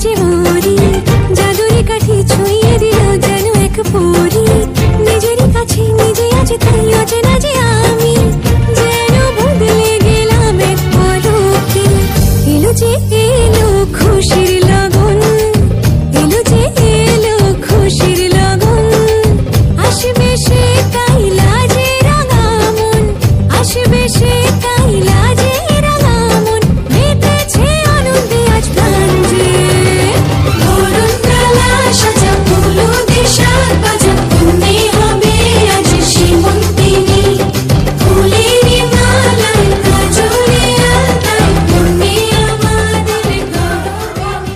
যে মরি, জাদুরি কাঠি ছুঁয়ে দিল যেন এক পরি। নিজেরই কাছে নিজে আছে তাই অচেনা যে আমি, যেন বদলে গেলাম এক পলকে। এলো যে এলো খুশির লগন, এলো যে এলো খুশির লগন। আসবে সে তাই লাজে রাঙা মন, আসবে সে তাই লাজে রাঙা মন। মেতেছে আনন্দে আজ প্রাণ যে, বরণ ডালা সাজা ফুলো দেশার বাজা। মনে হবে আজ সীমন্তিনী, ফুলেরই মালায় কাজলে আলতায় মনে আমাদের গরবিনী।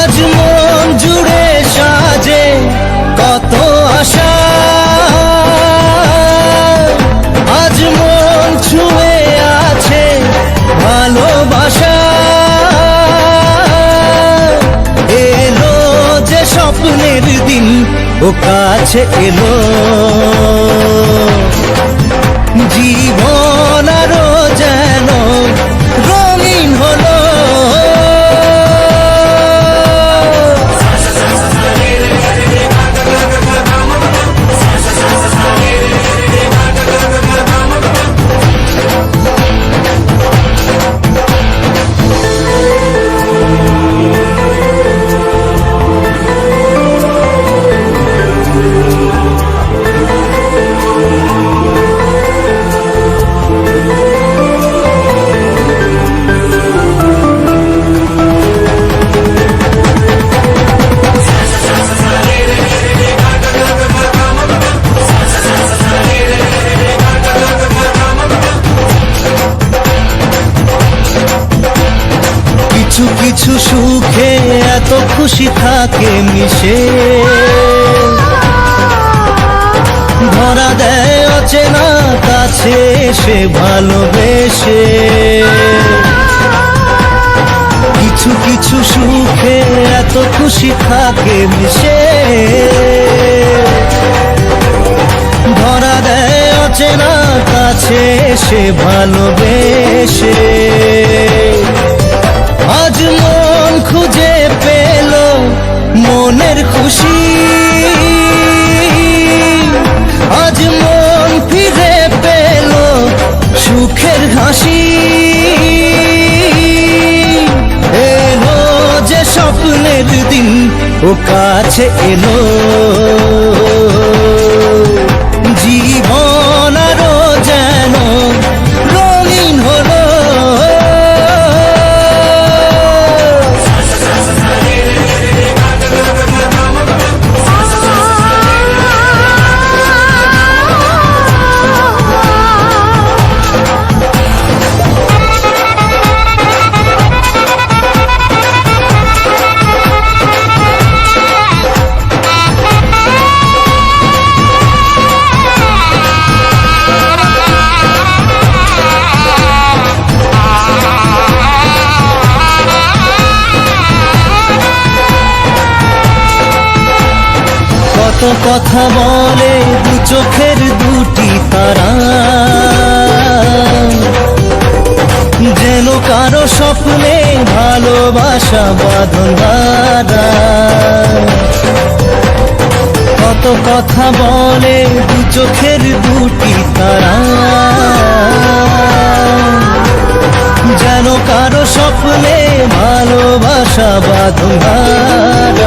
আজ মন জুড়ে সাজে কত আশা, আজ মন ছুঁয়ে আছে ভালোবাসা। এলো যে স্বপ্নের দিন ও কাছে এলো, জীবন আরো যেন রঙিন হলো। কিছু কিছু সুখে এত খুশি থাকে মিশে, ধরা দেয় অচেনা কাছে সে ভালোবেসে। কিছু কিছু সুখে এত খুশি থাকে মিশে, ধরা দেয় অচেনা কাছে সে ভালোবেসে। আজ মন খুঁজে পেল মনের খুশি, আজ মন ফিরে পেল সুখের হাসি। এলো যে স্বপ্নের দিন ও কাছে এলো, জীবন আরো যেন রঙিন হলো। কত কথা বলে দু চোখের দুটি তারা, যেন কারো স্বপ্নে ভালোবাসা বাঁধন বাঁধা। কত কথা বলে দু চোখের দুটি তারা, যেন কারো স্বপ্নে ভালোবাসা বাঁধন বাঁধা।